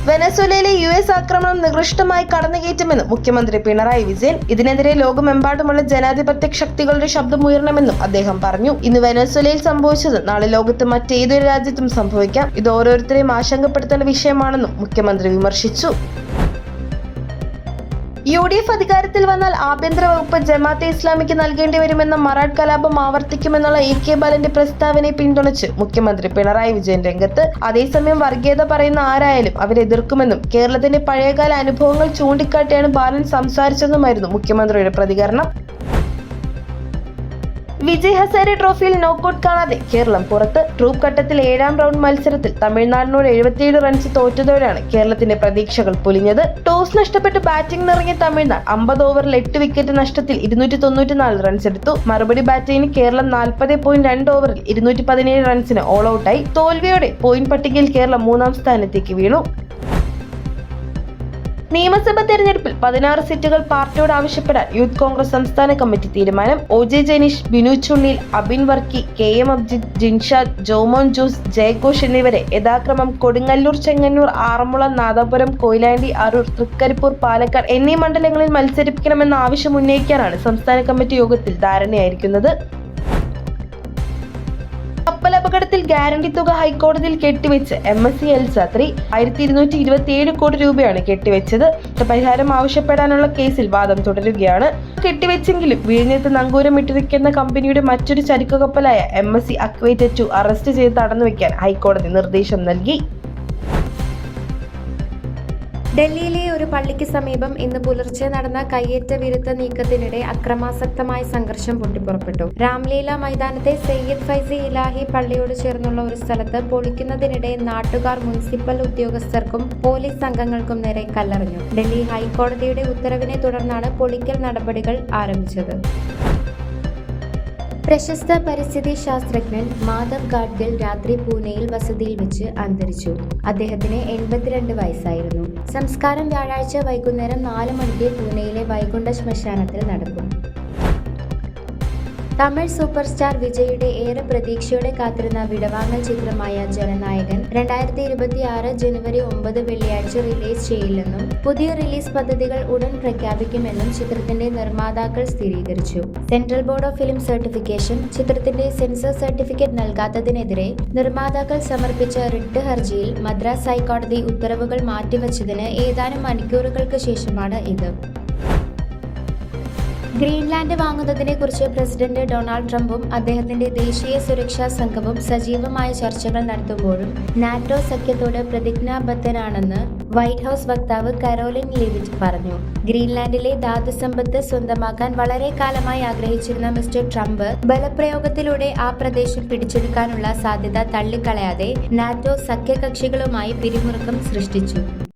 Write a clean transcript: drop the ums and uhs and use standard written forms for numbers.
വെനസ്വേലയിലെ US ആക്രമണം നികൃഷ്ടമായി കടന്നുകയറ്റുമെന്നും മുഖ്യമന്ത്രി പിണറായി വിജയൻ. ഇതിനെതിരെ ലോകമെമ്പാടുമുള്ള ജനാധിപത്യ ശക്തികളുടെ ശബ്ദമുയരണമെന്നും അദ്ദേഹം പറഞ്ഞു. ഇന്ന് വെനസ്വേലയിൽ സംഭവിച്ചത് നാളെ ലോകത്ത് മറ്റേതൊരു രാജ്യത്തും സംഭവിക്കാം. ഇത് ഓരോരുത്തരെയും ആശങ്കപ്പെടുത്തേണ്ട വിഷയമാണെന്നും മുഖ്യമന്ത്രി വിമർശിച്ചു. UDF അധികാരത്തിൽ വന്നാൽ ആഭ്യന്തര വകുപ്പ് ജമാഅത്തെ ഇസ്ലാമിക്ക് നൽകേണ്ടി വരുമെന്ന മറാഠ് കലാപം ആവർത്തിക്കുമെന്നുള്ള AK ബാലന്റെ പ്രസ്താവനയെ പിന്തുണച്ച് മുഖ്യമന്ത്രി പിണറായി വിജയൻ രംഗത്ത്. അതേസമയം വർഗീയത പറയുന്ന ആരായാലും അവരെതിർക്കുമെന്നും കേരളത്തിന്റെ പഴയകാല അനുഭവങ്ങൾ ചൂണ്ടിക്കാട്ടിയാണ് ബാലൻ സംസാരിച്ചതെന്നുമായിരുന്നു മുഖ്യമന്ത്രിയുടെ പ്രതികരണം. വിജയ് ഹസാരെ ട്രോഫിയിൽ നോക്കൌട്ട് കാണാതെ കേരളം പുറത്ത്. ഗ്രൂപ്പ് ഘട്ടത്തിൽ 7ാം റൗണ്ട് മത്സരത്തിൽ തമിഴ്നാടിനോട് 77 റൺസ് തോറ്റതോടെയാണ് കേരളത്തിന്റെ പ്രതീക്ഷകൾ പൊലിഞ്ഞത്. ടോസ് നഷ്ടപ്പെട്ട് ബാറ്റിംഗിനിറങ്ങിയ തമിഴ്നാട് 50 ഓവറിൽ 8 വിക്കറ്റ് നഷ്ടത്തിൽ 294 റൺസ് എടുത്തു. മറുപടി ബാറ്റിംഗിന് കേരളം 40.2 ഓവറിൽ 217 റൺസിന് ഓൾ ഔട്ടായി. തോൽവിയോടെ പോയിന്റ് പട്ടികയിൽ കേരളം 3ാം സ്ഥാനത്തേക്ക് വീണു. നിയമസഭാ തെരഞ്ഞെടുപ്പിൽ 16 സീറ്റുകൾ പാർട്ടിയോട് ആവശ്യപ്പെടാൻ യൂത്ത് കോൺഗ്രസ് സംസ്ഥാന കമ്മിറ്റി തീരുമാനം. OJ ജനീഷ്, ബിനു ചുള്ളിൽ, അബിൻ വർക്കി, KM അബ്ജിത്, ജിൻഷാദ്, ജോമോൻ ജോസ്, ജയഘോഷ് എന്നിവരെ യഥാക്രമം കൊടുങ്ങല്ലൂർ, ചെങ്ങന്നൂർ, ആറന്മുള, നാദാപുരം, കൊയിലാണ്ടി, അരൂർ, തൃക്കരിപ്പൂർ, പാലക്കാട് എന്നീ മണ്ഡലങ്ങളിൽ മത്സരിപ്പിക്കണമെന്ന ആവശ്യം ഉന്നയിക്കാനാണ് സംസ്ഥാന കമ്മിറ്റി യോഗത്തിൽ ധാരണയായിരിക്കുന്നത്. കപ്പലപകടത്തിൽ ഗ്യാരണ്ടി തുക ഹൈക്കോടതിയിൽ കെട്ടിവെച്ച് MSc എൽസാത്രി. 1227 കോടി രൂപയാണ് കെട്ടിവെച്ചത്. നഷ്ടപരിഹാരം ആവശ്യപ്പെടാനുള്ള കേസിൽ വാദം തുടരുകയാണ്. കെട്ടിവെച്ചെങ്കിലും വിഴിഞ്ഞത്ത് നങ്കൂരമിട്ടിരിക്കുന്ന കമ്പനിയുടെ മറ്റൊരു ചരക്കു കപ്പലായ MSc Aquator 2 അറസ്റ്റ് ചെയ്ത് തടഞ്ഞുവെക്കാൻ ഹൈക്കോടതി നിർദ്ദേശം നൽകി. ഡൽഹിയിലെ ഒരു പള്ളിക്ക് സമീപം ഇന്ന് പുലർച്ചെ നടന്ന കയ്യേറ്റ വിരുദ്ധ നീക്കത്തിനിടെ അക്രമാസക്തമായ സംഘർഷം പൊട്ടിപ്പുറപ്പെട്ടു. രാംലീല മൈതാനത്തെ സയ്യിദ് ഫൈസി ഇലാഹി പള്ളിയോട് ചേർന്നുള്ള ഒരു സ്ഥലത്ത് പൊളിക്കുന്നതിനിടെ നാട്ടുകാർ മുനിസിപ്പൽ ഉദ്യോഗസ്ഥർക്കും പോലീസ് സംഘങ്ങൾക്കും നേരെ കല്ലെറിഞ്ഞു. ഡൽഹി ഹൈക്കോടതിയുടെ ഉത്തരവിനെ തുടർന്നാണ് പൊളിക്കൽ നടപടികൾ ആരംഭിച്ചത്. പ്രശസ്ത പരിസ്ഥിതി ശാസ്ത്രജ്ഞൻ മാധവ് ഗാഡ്ഗിൽ രാത്രി പൂനെയിൽ വസതിയിൽ വെച്ച് അന്തരിച്ചു. അദ്ദേഹത്തിന് 82 വയസ്സായിരുന്നു. സംസ്കാരം വ്യാഴാഴ്ച വൈകുന്നേരം 4 മണിക്ക് പൂനെയിലെ വൈകുണ്ഠ ശ്മശാനത്തിൽ നടക്കും. തമിഴ് സൂപ്പർ സ്റ്റാർ വിജയുടെ ഏറെ പ്രതീക്ഷയോടെ കാത്തിരുന്ന വിടവാങ്ങൽ ചിത്രമായ ജനനായകൻ 2026 ജനുവരി 9 വെള്ളിയാഴ്ച റിലീസ് ചെയ്യില്ലെന്നും പുതിയ റിലീസ് പദ്ധതികൾ ഉടൻ പ്രഖ്യാപിക്കുമെന്നും ചിത്രത്തിന്റെ നിർമ്മാതാക്കൾ സ്ഥിരീകരിച്ചു. Central board of film certification ചിത്രത്തിന്റെ സെൻസർ സർട്ടിഫിക്കറ്റ് നൽകാത്തതിനെതിരെ നിർമ്മാതാക്കൾ സമർപ്പിച്ച റിട്ട് ഹർജിയിൽ മദ്രാസ് ഹൈക്കോടതി ഉത്തരവുകൾ മാറ്റിവച്ചതിന് ഏതാനും മണിക്കൂറുകൾക്ക് ശേഷമാണ് ഇത്. ഗ്രീൻലാൻഡ് വാങ്ങുന്നതിനെക്കുറിച്ച് പ്രസിഡന്റ് ഡൊണാൾഡ് ട്രംപും അദ്ദേഹത്തിന്റെ ദേശീയ സുരക്ഷാ സംഘവും സജീവമായ ചർച്ചകൾ നടത്തുമ്പോഴും നാറ്റോ സഖ്യത്തോട് പ്രതിജ്ഞാബദ്ധനാണെന്ന് വൈറ്റ് ഹൌസ് വക്താവ് കരോലിൻ ലിവിറ്റ് പറഞ്ഞു. ഗ്രീൻലാൻഡിലെ ധാതുസമ്പത്ത് സ്വന്തമാക്കാൻ വളരെ കാലമായി ആഗ്രഹിച്ചിരുന്ന മിസ്റ്റർ ട്രംപ് ബലപ്രയോഗത്തിലൂടെ ആ പ്രദേശം പിടിച്ചെടുക്കാനുള്ള സാധ്യത തള്ളിക്കളയാതെ നാറ്റോ സഖ്യകക്ഷികളുമായി പിരിമുറുക്കം സൃഷ്ടിച്ചു.